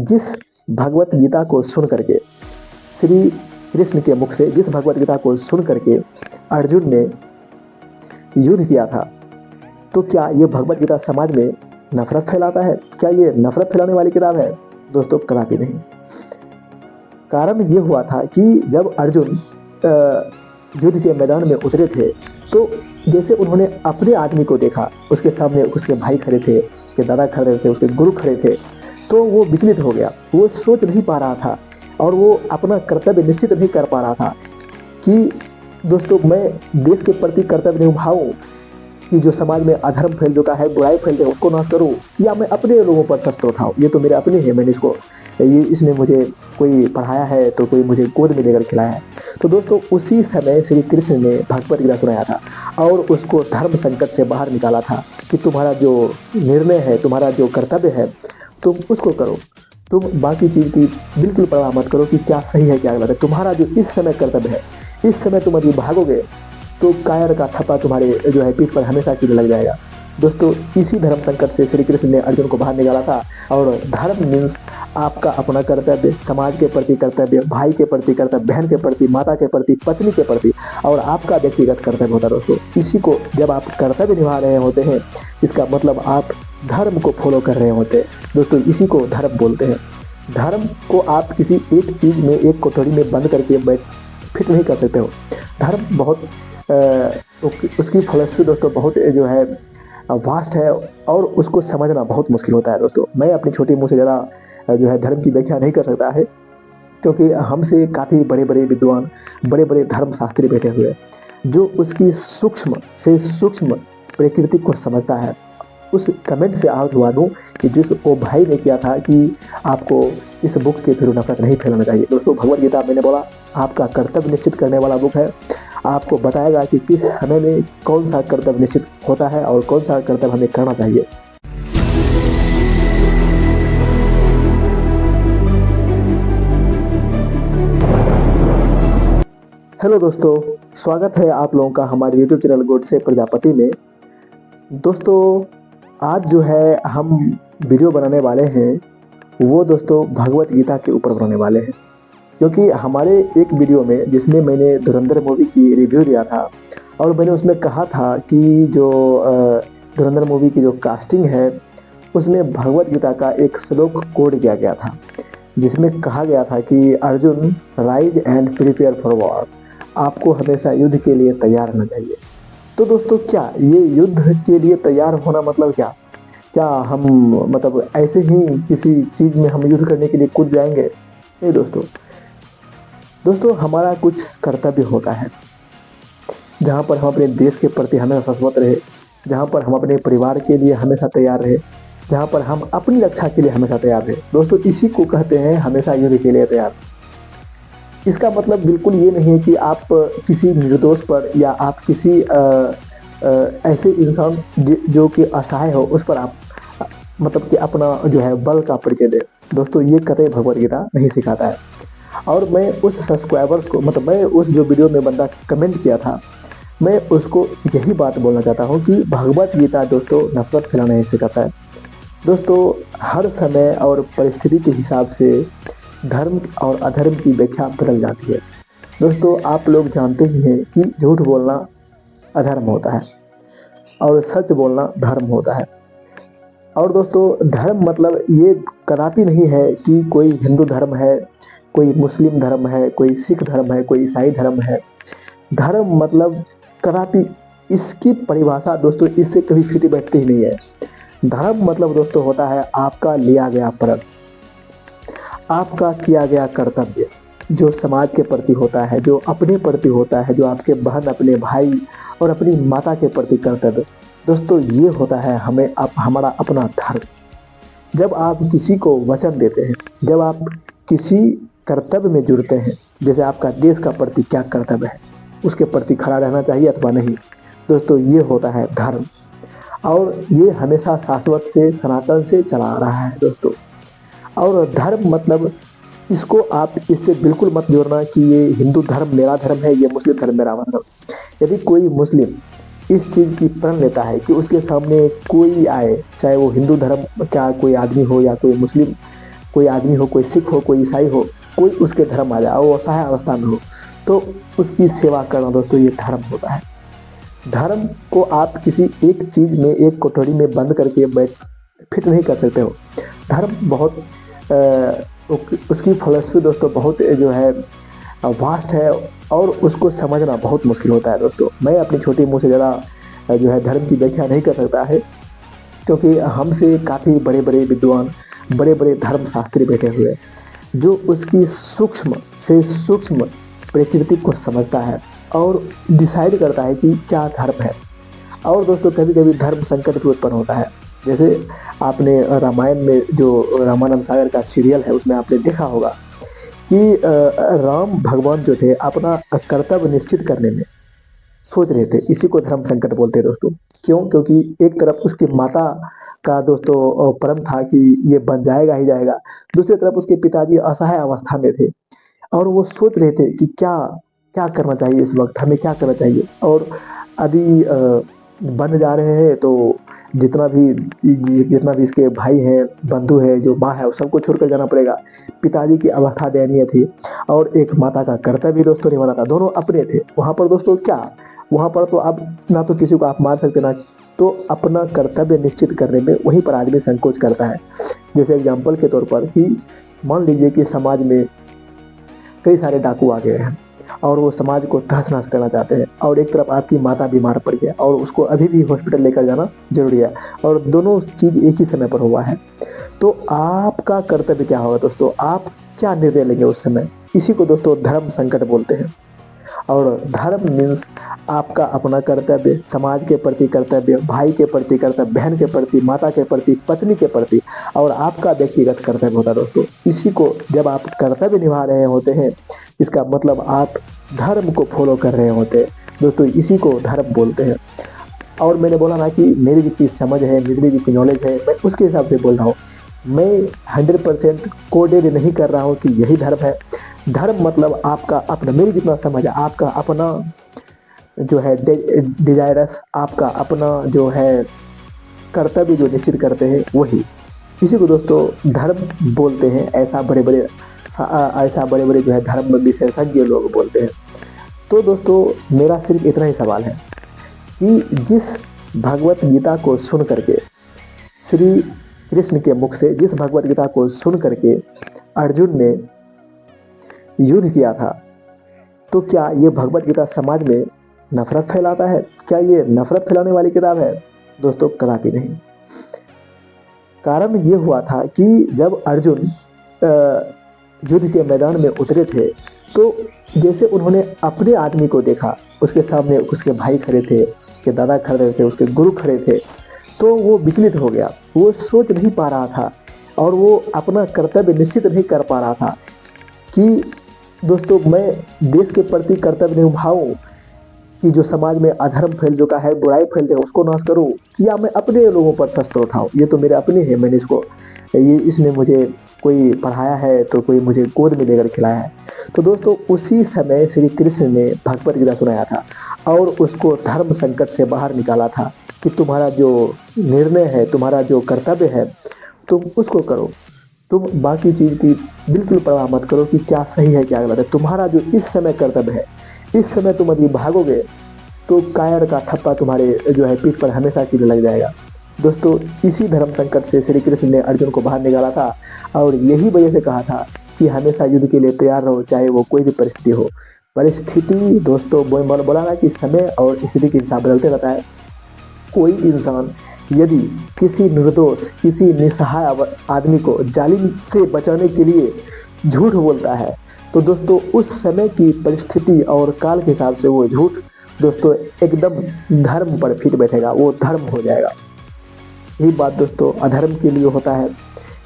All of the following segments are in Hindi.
जिस भगवत गीता को सुन करके श्री कृष्ण के मुख से जिस भगवत गीता को सुन करके अर्जुन ने युद्ध किया था, तो क्या ये भगवत गीता समाज में नफरत फैलाता है? क्या ये नफरत फैलाने वाली किताब है? दोस्तों कदापि नहीं। कारण ये हुआ था कि जब अर्जुन युद्ध के मैदान में उतरे थे, तो जैसे उन्होंने अपने आदमी को देखा, उसके सामने उसके भाई खड़े थे, उसके दादा खड़े थे, उसके गुरु खड़े थे, तो वो विचलित हो गया। वो सोच नहीं पा रहा था और वो अपना कर्तव्य निश्चित नहीं कर पा रहा था कि दोस्तों मैं देश के प्रति कर्तव्य निभाऊं, कि जो समाज में अधर्म फैल चुका है, बुराई फैल है, उसको नाश करूं, या मैं अपने लोगों पर शस्त्र उठाऊं। ये तो मेरे अपने हैं, मैंने इसने मुझे कोई पढ़ाया है, तो कोई मुझे गोद में लेकर खिलाया है। तो दोस्तों उसी समय श्री कृष्ण ने भगवत गीता सुनाया था और उसको धर्म संकट से बाहर निकाला था कि तुम्हारा जो निर्णय है, तुम्हारा जो कर्तव्य है, तुम उसको करो। तुम बाकी चीज़ की बिल्कुल परवाह मत करो कि क्या सही है क्या गलत है। तुम्हारा जो इस समय कर्तव्य है, इस समय तुम यदि भागोगे तो कायर का थप्पा तुम्हारे जो है पीठ पर हमेशा के लिए लग जाएगा। दोस्तों इसी धर्म संकट से श्री कृष्ण ने अर्जुन को बाहर निकाला था। और धर्म मीन्स आपका अपना कर्तव्य, समाज के प्रति कर्तव्य, भाई के प्रति कर्तव्य, बहन के प्रति, माता के प्रति, पत्नी के प्रति, और आपका व्यक्तिगत कर्तव्य होता है। दोस्तों इसी को जब आप कर्तव्य निभा रहे होते हैं, इसका मतलब आप धर्म को फॉलो कर रहे होते हैं। दोस्तों इसी को धर्म बोलते हैं। धर्म को आप किसी एक चीज़ में, एक कोठरी में बंद करके फिट नहीं कर सकते हो। धर्म बहुत उसकी फिलॉसफी दोस्तों बहुत जो है वास्ट है और उसको समझना बहुत मुश्किल होता है। दोस्तों मैं अपनी छोटी मुँह से ज़्यादा जो है धर्म की व्याख्या नहीं कर सकता है, क्योंकि हमसे काफ़ी बड़े बड़े विद्वान, बड़े बड़े धर्मशास्त्री बैठे हुए हैं जो उसकी सूक्ष्म से सूक्ष्म प्रकृति को समझता है। उस कमेंट से आज हुआ दूँ कि जिस वो भाई ने किया था कि आपको इस बुक के थ्रू नफरत नहीं फैलाना चाहिए। दोस्तों भगवत गीता मैंने बोला आपका कर्तव्य निश्चित करने वाला बुक है। आपको बताएगा कि किस समय में कौन सा कर्तव्य निश्चित होता है और कौन सा कर्तव्य हमें करना चाहिए। हेलो दोस्तों, स्वागत है आप लोगों का हमारे YouTube चैनल गोडसे प्रजापति में। दोस्तों आज जो है हम वीडियो बनाने वाले हैं, वो दोस्तों भगवत गीता के ऊपर बनाने वाले हैं। क्योंकि हमारे एक वीडियो में जिसमें मैंने धुरंधर मूवी की रिव्यू दिया था और मैंने उसमें कहा था कि जो धुरंधर मूवी की जो कास्टिंग है उसमें भगवत गीता का एक श्लोक कोड किया गया था, जिसमें कहा गया था कि Arjun rise and prepare for war, आपको हमेशा युद्ध के लिए तैयार रहना चाहिए। तो दोस्तों क्या ये युद्ध के लिए तैयार होना मतलब क्या हम मतलब ऐसे ही किसी चीज़ में हम युद्ध करने के लिए कूद जाएंगे? नहीं दोस्तों हमारा कुछ कर्तव्य होता है, जहाँ पर हम अपने देश के प्रति हमेशा सशक्त रहे, जहाँ पर हम अपने परिवार के लिए हमेशा तैयार रहे, जहाँ पर हम अपनी रक्षा के लिए हमेशा तैयार रहे। दोस्तों इसी को कहते हैं हमेशा युद्ध के लिए तैयार। इसका मतलब बिल्कुल ये नहीं है कि आप किसी निर्दोष पर या आप किसी ऐसे इंसान जो कि असहाय हो उस पर आप मतलब कि अपना जो है बल का परिचय दें। दोस्तों ये कतई भगवत गीता नहीं सिखाता है। और मैं उस सब्सक्राइबर्स को मतलब मैं उस जो वीडियो में बंदा कमेंट किया था, मैं उसको यही बात बोलना चाहता हूँ कि भगवत गीता दोस्तों नफरत फैलाना नहीं सिखाता है। दोस्तों हर समय और परिस्थिति के हिसाब से धर्म और अधर्म की व्याख्या बदल जाती है। दोस्तों आप लोग जानते ही हैं कि झूठ बोलना अधर्म होता है और सच बोलना धर्म होता है। और दोस्तों धर्म मतलब ये कदापि नहीं है कि कोई हिंदू धर्म है, कोई मुस्लिम धर्म है, कोई सिख धर्म है, कोई ईसाई धर्म है। धर्म मतलब कदापि इसकी परिभाषा दोस्तों इससे कभी फिट बैठती ही नहीं है। धर्म मतलब दोस्तों होता है आपका लिया गया प्रण, आपका किया गया कर्तव्य, जो समाज के प्रति होता है, जो अपने प्रति होता है, जो आपके बहन, अपने भाई और अपनी माता के प्रति कर्तव्य। दोस्तों ये होता है हमें हमारा अपना धर्म। जब आप किसी को वचन देते हैं, जब आप किसी कर्तव्य में जुड़ते हैं, जैसे आपका देश का प्रति क्या कर्तव्य है, उसके प्रति खड़ा रहना चाहिए अथवा नहीं, दोस्तों ये होता है धर्म। और ये हमेशा शाश्वत से, सनातन से चला आ रहा है दोस्तों। और धर्म मतलब इसको आप इससे बिल्कुल मत जोड़ना कि ये हिंदू धर्म मेरा धर्म है, ये मुस्लिम धर्म मेरा धर्म। यदि कोई मुस्लिम इस चीज़ की प्रण लेता है कि उसके सामने कोई आए, चाहे वो हिंदू धर्म का कोई आदमी हो या कोई मुस्लिम कोई आदमी हो, कोई सिख हो, कोई ईसाई हो, कोई उसके धर्म आ जाए और वो असहाय अवस्था में हो, तो उसकी सेवा करना दोस्तों ये धर्म होता है। धर्म को आप किसी एक चीज़ में, एक कोठरी में बंद करके बैठ फिट नहीं कर सकते हो। धर्म बहुत उसकी फिलॉसफी दोस्तों बहुत जो है वास्ट है और उसको समझना बहुत मुश्किल होता है दोस्तों। मैं अपनी छोटी मुँह से ज़्यादा जो है धर्म की व्याख्या नहीं कर सकता है, क्योंकि हमसे काफ़ी बड़े बड़े विद्वान, बड़े बड़े धर्मशास्त्री बैठे हुए हैं जो उसकी सूक्ष्म से सूक्ष्म प्रकृति को समझता है और डिसाइड करता है कि क्या धर्म है। और दोस्तों कभी कभी धर्म संकट भी उत्पन्न होता है। जैसे आपने रामायण में जो रामानंद सागर का सीरियल है उसमें आपने देखा होगा कि राम भगवान जो थे अपना कर्तव्य निश्चित करने में सोच रहे थे, इसी को धर्म संकट बोलते हैं दोस्तों। क्यों? क्योंकि एक तरफ उसकी माता का दोस्तों परम था कि ये बन जाएगा ही जाएगा, दूसरी तरफ उसके पिताजी असहाय अवस्था में थे और वो सोच रहे थे कि क्या क्या करना चाहिए, इस वक्त हमें क्या करना चाहिए। और अभी बन जा रहे हैं तो जितना भी इसके भाई हैं, बंधु है, जो माँ है, वो सबको छोड़कर जाना पड़ेगा। पिताजी की अवस्था दयनीय थी और एक माता का कर्तव्य भी दोस्तों निभाना था, दोनों अपने थे। वहाँ पर दोस्तों क्या, वहाँ पर तो आप ना तो किसी को आप मार सकते, ना तो अपना कर्तव्य निश्चित करने में वहीं पर आदमी संकोच करता है। जैसे एग्जाम्पल के तौर पर कि मान लीजिए कि समाज में कई सारे डाकू आ गए हैं और वो समाज को तहस नहस करना चाहते हैं, और एक तरफ आपकी माता बीमार पड़ गई और उसको अभी भी हॉस्पिटल लेकर जाना जरूरी है, और दोनों चीज़ एक ही समय पर हुआ है। तो आपका कर्तव्य क्या होगा दोस्तों, आप क्या निर्णय लेंगे उस समय? इसी को दोस्तों धर्म संकट बोलते हैं। और धर्म मीन्स आपका अपना कर्तव्य, समाज के प्रति कर्तव्य, भाई के प्रति कर्तव्य, बहन के प्रति, माता के प्रति, पत्नी के प्रति, और आपका व्यक्तिगत कर्तव्य होता है दोस्तों। इसी को जब आप कर्तव्य निभा रहे होते हैं, इसका मतलब आप धर्म को फॉलो कर रहे होते हैं दोस्तों, इसी को धर्म बोलते हैं। और मैंने बोला ना कि मेरी जितनी समझ है, मेरी जितनी नॉलेज है, मैं उसके हिसाब से बोल रहा हूँ। मैं 100% कोडेड नहीं कर रहा हूँ कि यही धर्म है। धर्म मतलब आपका अपना, मेरी जितना समझ है, आपका अपना जो है डिजायरस, आपका अपना जो है कर्तव्य जो निश्चित करते हैं वही, इसी को दोस्तों धर्म बोलते हैं। ऐसा बड़े बड़े जो है धर्म विशेषज्ञ लोग बोलते हैं। तो दोस्तों मेरा सिर्फ इतना ही सवाल है कि जिस भगवत गीता को सुन करके, श्री कृष्ण के मुख से जिस भगवत गीता को सुन करके अर्जुन ने युद्ध किया था, तो क्या ये भगवत गीता समाज में नफरत फैलाता है? क्या ये नफरत फैलाने वाली किताब है? दोस्तों कदापि नहीं। कारण ये हुआ था कि जब अर्जुन युद्ध के मैदान में उतरे थे, तो जैसे उन्होंने अपने आदमी को देखा, उसके सामने उसके भाई खड़े थे, उसके दादा खड़े थे, उसके गुरु खड़े थे, तो वो विचलित हो गया। वो सोच नहीं पा रहा था और वो अपना कर्तव्य निश्चित नहीं कर पा रहा था कि दोस्तों मैं देश के प्रति कर्तव्य निभाऊं, कि जो समाज में अधर्म फैल चुका है, बुराई फैल चुका है, उसको नाश करूं, या मैं अपने लोगों पर शस्त्र उठाऊं। ये तो मेरे अपने हैं, मैंने इसने मुझे कोई पढ़ाया है, तो कोई मुझे गोद में लेकर खिलाया है। तो दोस्तों उसी समय श्री कृष्ण ने भगवत गीता सुनाया था और उसको धर्म संकट से बाहर निकाला था कि तुम्हारा जो निर्णय है, तुम्हारा जो कर्तव्य है, तुम उसको करो। तुम बाकी चीज़ की बिल्कुल परवाह मत करो कि क्या सही है क्या गलत है। तुम्हारा जो इस समय कर्तव्य है, इस समय तुम यदि भागोगे तो कायर का थप्पा तुम्हारे जो है पीठ पर हमेशा के लिए लग जाएगा। दोस्तों इसी धर्म संकट से श्री कृष्ण ने अर्जुन को बाहर निकाला था और यही वजह से कहा था कि हमेशा युद्ध के लिए तैयार रहो, चाहे वो कोई भी परिस्थिति हो। परिस्थिति दोस्तों बोला ना कि समय और स्थिति के हिसाब बदलते रहता है। कोई इंसान यदि किसी निर्दोष, किसी निसहाय आदमी को जालिम से बचाने के लिए झूठ बोलता है, तो दोस्तों उस समय की परिस्थिति और काल के हिसाब से वो झूठ दोस्तों एकदम धर्म पर फिट बैठेगा, वो धर्म हो जाएगा। यही बात दोस्तों अधर्म के लिए होता है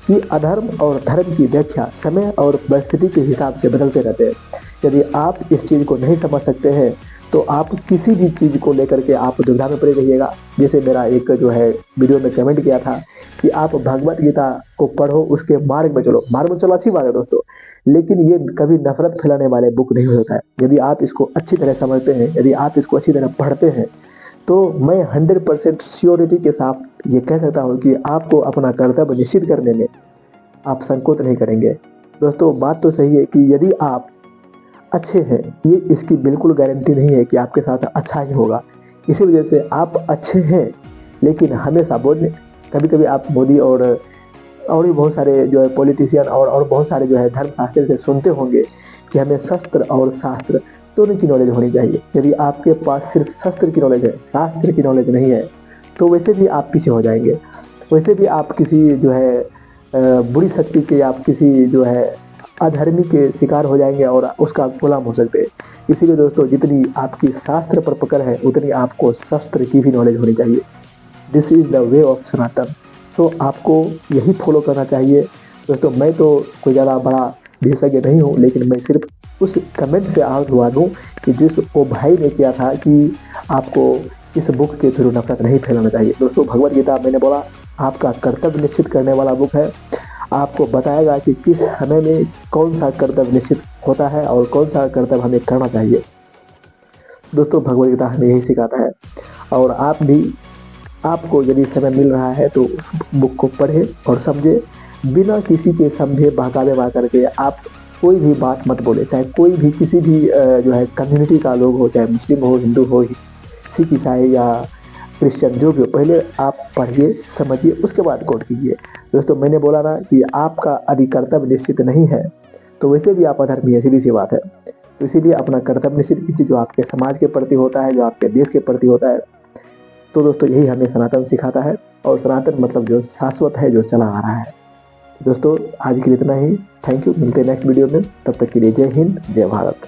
कि अधर्म और धर्म की व्याख्या समय और परिस्थिति के हिसाब से बदलते रहते हैं। यदि आप इस चीज़ को नहीं समझ सकते हैं तो आप किसी भी चीज़ को लेकर के आप दुविधा में पड़े रहिएगा। जैसे मेरा एक जो है वीडियो में कमेंट किया था कि आप भगवत गीता को पढ़ो, उसके मार्ग में चलो। मार्ग में चलो अच्छी बात है दोस्तों, लेकिन ये कभी नफरत फैलाने वाले बुक नहीं होता है। यदि आप इसको अच्छी तरह समझते हैं, यदि आप इसको अच्छी तरह पढ़ते हैं, तो मैं 100% श्योरिटी के साथ ये कह सकता हूँ कि आपको अपना कर्तव्य निश्चित करने में आप संकोच नहीं करेंगे। दोस्तों बात तो सही है कि यदि आप अच्छे हैं, ये इसकी बिल्कुल गारंटी नहीं है कि आपके साथ अच्छा ही होगा। इसी वजह से आप अच्छे हैं, लेकिन हमेशा बोलने, कभी कभी आप मोदी और भी बहुत सारे जो है पॉलिटिशियन और बहुत सारे जो है धर्मशास्त्र से सुनते होंगे कि हमें शस्त्र और शास्त्र दोनों की नॉलेज होनी चाहिए। यदि आपके पास सिर्फ शस्त्र की नॉलेज है, शास्त्र की नॉलेज नहीं है, तो वैसे भी आप पीछे हो जाएंगे। वैसे भी आप किसी जो है बुरी शक्ति के, आप किसी जो है अधर्मी के शिकार हो जाएंगे और उसका गुलाम हो सकते हैं। इसीलिए दोस्तों जितनी आपकी शास्त्र पर पकड़ है, उतनी आपको शस्त्र की भी नॉलेज होनी चाहिए। This is the way of Sanatan. So आपको यही फॉलो करना चाहिए। दोस्तों मैं तो कोई ज़्यादा बड़ा विशेषज्ञ नहीं हूँ, लेकिन मैं सिर्फ उस कमेंट से आहत हुआ हूँ कि जिस वो भाई ने किया था कि आपको इस बुक के थ्रू नफरत नहीं फैलाना चाहिए। दोस्तों भगवत गीता मैंने बोला आपका कर्तव्य निश्चित करने वाला बुक है। आपको बताएगा कि किस समय में कौन सा कर्तव्य निश्चित होता है और कौन सा कर्तव्य हमें करना चाहिए। दोस्तों भगवत गीता हमें यही सिखाता है। और आप भी, आपको यदि समय मिल रहा है तो बुक को पढ़े और समझे, बिना किसी के समझे बहकावे बहा करके आप कोई भी बात मत बोले। चाहे कोई भी किसी भी जो है कम्युनिटी का लोग हो, चाहे मुस्लिम हो, हिंदू हो, सिख ईसाई या क्रिश्चियन, जो भी हो, पहले आप पढ़िए समझिए उसके बाद कोट कीजिए। दोस्तों मैंने बोला ना कि आपका यदि कर्तव्य निश्चित नहीं है तो वैसे भी आप अधर्मी है, सीधी सी बात है। तो इसीलिए अपना कर्तव्य निश्चित कीजिए, जो आपके समाज के प्रति होता है, जो आपके देश के प्रति होता है। तो दोस्तों यही हमें सनातन सिखाता है, और सनातन मतलब जो शाश्वत है, जो चला आ रहा है। दोस्तों आज के लिए इतना ही। थैंक यू, मिलते हैं नेक्स्ट वीडियो में। तब तक के लिए जय हिंद, जय भारत।